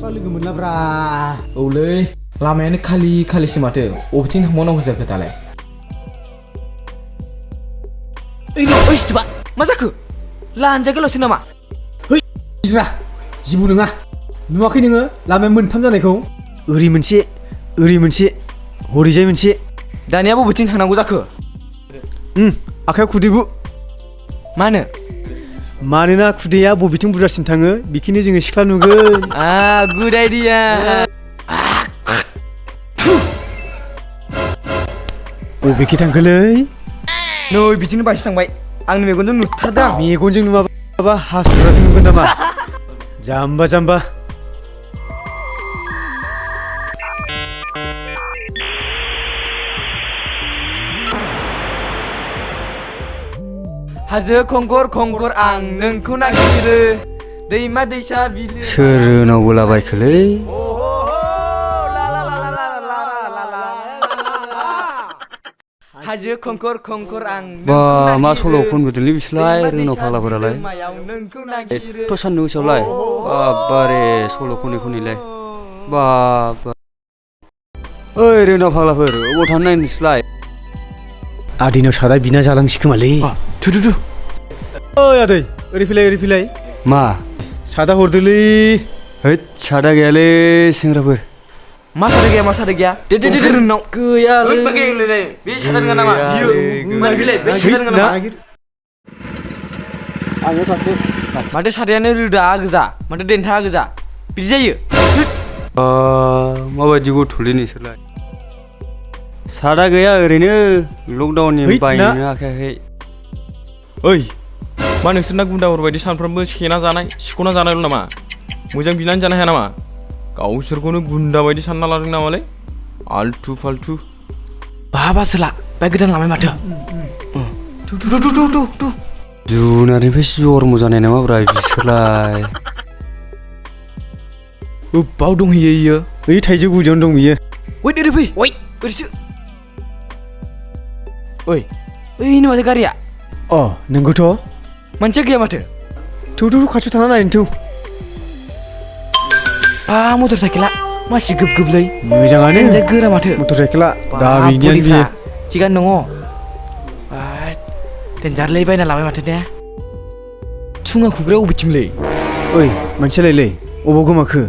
सिख्ला लोगो मोनलाब्रा औलै लामायानो खालिसो माथो अबेथिं थांबावनांगौ जाखो दालाय ओइ सिथबा मा जाखो लानजागोलावसो नामा जिरा जिबौ नङा नुवाखै नोङो लामाया मोनथाम जानायखौ ओरै मोनसे हरैजाय मोनसे दानिया बबेथिं थांनांगौ जाखो आखायाव खुदैबु मानोना खुदैया बबेथिं बुरजासिन थाङो बेखिनो जोङो सिख्ला नुगोन गुड आइडिया बबेखि थांखोलै नै बिदिनो बायसो थांबाय आंनि मेगनजों नुथारदों मेगनजों नुवाबा हासुग्राजों नुगोन नामा जाम्बा हाजो खंखर आं नोंखौ नागिरो दैमा दैसा बिलो सोरनाव बोलाबायखोलै हाजो खंखर आं बा मा सल' खनबोदोंलै बिसोरलाय रोनाव फाग्लाफोरालाय एथ' सान्दुं गोसायावलाय बाबारे सल' खनैलाय बाबा ओइ रोनाव फाग्लाफोर अबाव थांनो नागिरदों नोंसोरलाय आदैनाव सादा बिना जालांसिखोमालै थु ओइ आदै ओरै फैलाय मा सादा हरदोलै हैद सादा गैयालै सेंग्राफोर मा सादा गैया दे नोंनाव गैयालै बे सादा नङा नामा बियो माने बिलाय बे सादा नङा नामा आङो थांसै माथो सादायानो रोदा गोजा माथो देन्था गोजा बिदि जायो माबायदि गथ'लै नोंसोरलाय सादा गैया ओरैनो लकडाउननि बायनो हाखायाखै ओइ मा नोंसोरना गुन्दाफोर बायदि सानफ्रोमबो सेना जानाय सिख'ना जानायल' नामा मोजां बिनानै जानो हाया नामा गावसोरखौनो गुन्दा बायदि सानना लादों नामालै आल्थु फाल्थु बाबासोला बाय गोदान लांबाय माथो थु जुनारनिफ्रायसो जन्म जानाय नामाब्रा बिसोरलाय बाव दंहैयो इयो ओइ थाइजौ गुदियावनो दं बियो ओरै फै ओरैसो ओइनो माथो गारिया नोंगौथ' मानसिया गैया माथो थु खाथियाव थांना नायनो मटर साइकेला मासि गोबलै मोजाङानो गोरा माथो मटर साइकेला दाबिनियानो बियो थिगानो दङ देन्जारलै बायना लाबाय माथो ने थुङा खुग्राया अबेथिंलै ओइ मानसियालाय अबाव गोमाखो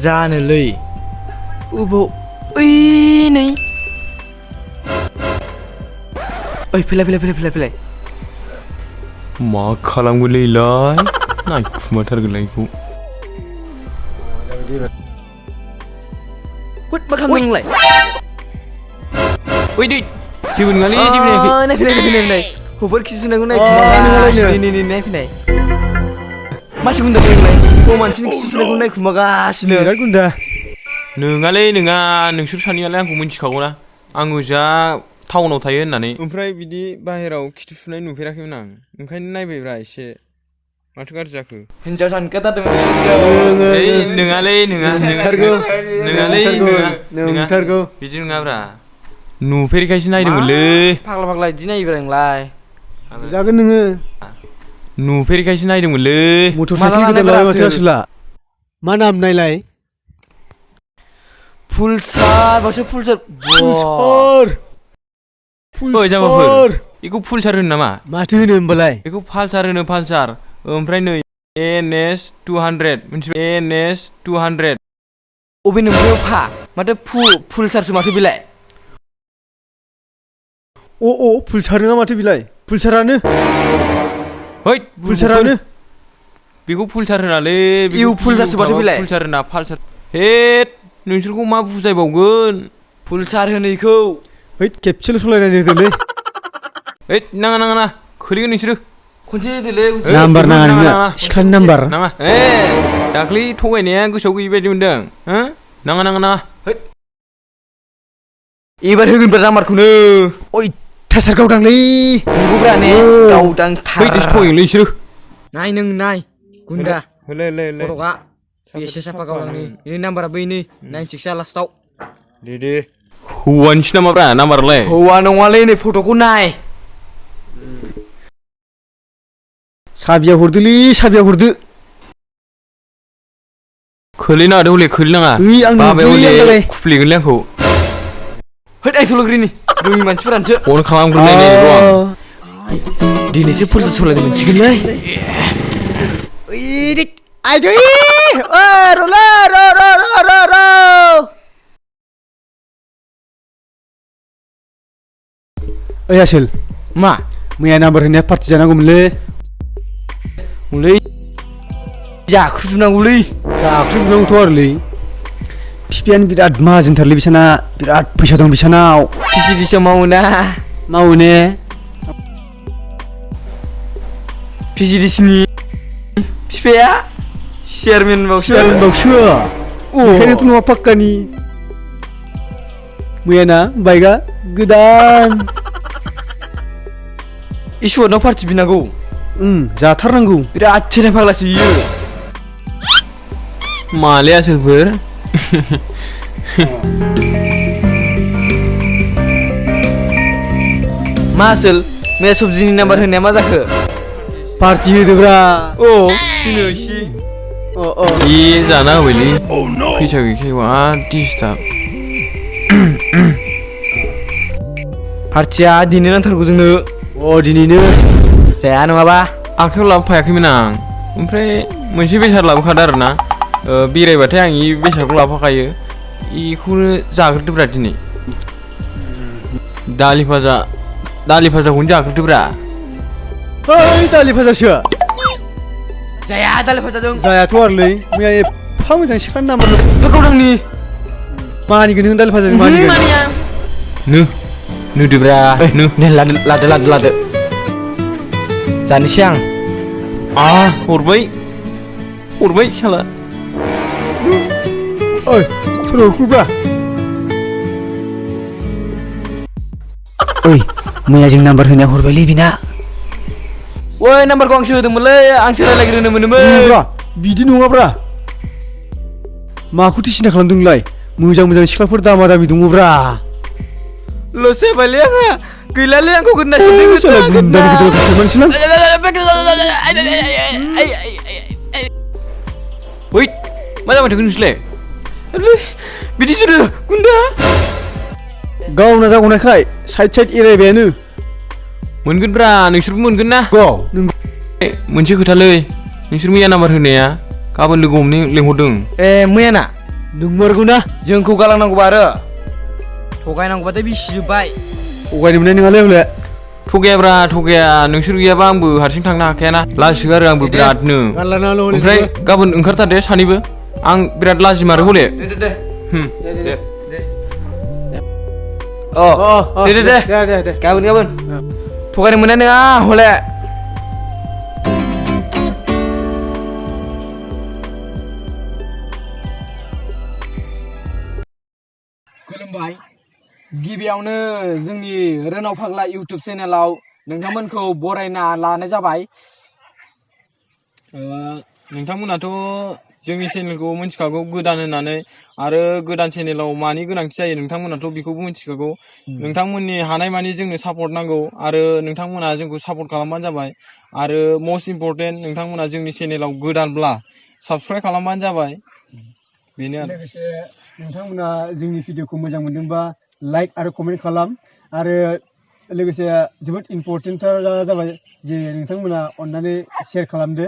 जानोलै अबाव ओइ नै ओइ फैलाय मा खालामगोनलै नायखुमाथारगोनलाय बेखौ मा खालामदों नोंलाय ओइ दै जेबो नङालै जेबो नायफैनाय हबर खिसुनायखौ नायफैनाय मासि गुन्दा नोंलाय मानसिनि खिसुनायखौ नायखुमागासिनो बिराद गुन्दा नङालै नोंसोर सानैयालाय आंखौ मिन्थिखागौना आङो जा टाउनाव थायो होननानै ओमफ्राय बिदि बाहेराव खिथु सुनाय नुफेराखैमोन आं ओंखायनो नायबायब्रा एसे माथो गाज्रि जाखो हिन्जाव सानो खोथादोंमोन नङालै नोंथारगौ बिदि नङाब्रा नुफेरिखायसो नायदोंमोनलै फाग्ला बिदि नायोब्रा नोंलाय जागोन नोङो नुफेरिखायसो नायदोंमोनलै मटर साइकेल गोदान लाबाय माथो आसोला मा नाम नायलाय फुलसार ओइ जामाफोर बेखौ फुलसार होनो नामा माथो होनो होनबालाय बेखौ पालसार होनो पालसार ओमफ्राय नै NS 200 मोनथिबाय NS 200 अबे नोंबो माथो फुलसारसो माथो बिलाय फुलसार नङा माथो बिलाय फुलसारानो बेखौ फुलसार होनालै फुलसारसो माथो बिलाय फुलसार होना पालसार हेद नोंसोरखौ मा बुजायबावगोन फुलसार होनो इखौ खेबसेल' सलायनानै होदोलै नाङा खोलैगोन नोंसोरो खनसे होदोलै नाम्बार नाङा नोंना सिख्लानि नाम्बार नाङा दाख्लै थगायनाया गोसोआव गैयि बायदि मोनदों नाङा एबार होगोनब्रा नाम्बारखौनो थासार गावदांलै नंगौब्रा ने गावदां थगायोलै बिसोरो नाय गुन्दा होलाय खर'गा एसे साफा गावदांनि बेनि नाम्बारा बैनि 96 लास्टाव दे हौवानिसो नामाब्रा नाम्बारालाय हौवा नङालै नै फट'खौ नाय साबिया हरदो खोलैनाङा दे हले खोलैनाङा ओइ आं बाबाया नुबाय हले आंलाय। खुफ्लेगोनलै आंखौ होद आइ सल'ग्रिनि रोङि मानसिफोरानोसो फन खालामग्रोनाय नै र' आं दिनैसो फोरजा सलायनो मोनसिगोनलै आइदै र'लै र' ओइ आसोल मा मैया नाम्बार होनाया पार्टि जानांगौमोनलै हलै जाख्रुबनांगौलै जाख्रुबनांगौथ' आरोलै बिफायानो बिराद माहाजोनथारलै बिसाना बिराद फैसा दं बिसानाव पिसिडिसिआव मावोना मावो ने पिसिडिसिनि बिफाया चेयारमेन बावसो बावसो बेखायनोथ' न'आ पाक्कानि मैयाना बाइकआ गोदान इसुवरनाव पार्टि बिनांगौ जाथारनांगौ बिराद थेनाय फाग्लासो इयो मालै आसोलफोर मा आसोल मैया सबजिनि नाम्बार होनाया मा जाखो पार्टि होदोब्रा औ होनो इसे बे जाना होबायलै फैसा गैखाया डिस्टार्ब पार्टिया दिनै नांथारगौ जोंनो दिनैनो जाया नङाबा आखायाव लाबोफायाखैमोन आं ओमफ्राय मोनसे बेसाद लाबोखादो आरोना बेरायबाथाय आं इ बेसादखौ लाफाखायो इखौनो जाग्रोदोब्रा दिनै दालि भाजाखौनो जाग्रोदोब्रा ओइ दालि भाजासो जाया दालि भाजाजों जायाथ' आरोलै मैया एफा मोजां सिख्लानि नाम्बार गावदांनि मानिगोन नों दालि भाजाजों मानिगोन नुदोब्रा लादो जानोसै आं हरबाय साला ओइ सोरखौब्रा ओइ मैया जों नाम्बार होनाया हरबायलै बिना ओइ नाम्बारखौ आंसो होदोंमोनलै आंसो रायलायग्रोनो मोनोमोन बिदि नङाब्रा माखौथो सिन्था खालामदों नोंलाय मोजां सिख्लाफोर दामा दामि दङब्रा लस जाबायलै आंहा गैलालै आंखौ गोदना ओइ मा जाबाय थाखो नोंसोरलाय बिदि सुनो गुन्दा गावना जागौनायखाय साइड एरायबायानो मोनगोनब्रा नोंसोरबो मोनगोन ना नों मोनसे खोथालै नोंसोर मैया नाम्बार होनाया गाबोन लोगो हमनो लेंहरदों मैयाना नोंमारगौ ना जोंखौ गालांनांगौबा आरो थगायनांगौबाथाय बिसिजोब्बाय थगायनो मोननाय नङालै हले थगाया नोंसोर गैयाबा आंबो हारसिं थांनो हाखायाना लाजिगारो आंबो बिरादनो ओमफ्राय गाबोन ओंखारथारदे सानैबो आं बिराद लाजिमारो हले दे गाबोन थगायनो मोननाय नङा हले खुलुमबाय गिबियावनो जोंनि रोनाव फाग्ला इउटुब चेनेलाव नोंथांमोनखौ बरायना लानाय जाबाय नोंथांमोनाथ' जोंनि चेनेलखौ मिथिखागौ गोदान होननानै आरो गोदान चेनेलाव मानि गोनांथि जायो नोंथांमोनाथ' बेखौबो मिथिखागौ नोंथांमोननि हानायमानि जोंनो सापर्ट नांगौ आरो नोंथांमोना जोंखौ सापर्ट खालामबानो जाबाय आरो मस्ट इम्परटेन्ट नोंथांमोना जोंनि चेनेलाव गोदानब्ला साबस्क्राइब खालामबानो जाबाय बेनो आरो लोगोसे नोंथांमोना जोंनि भिडिअखौ मोजां मोनदोंबा लाइक आरो कमेन्ट खालाम आरो लोगोसे जोबोद इम्परटेन्टथार जाबाय जे नोंथांमोना अननानै शेयार खालामदो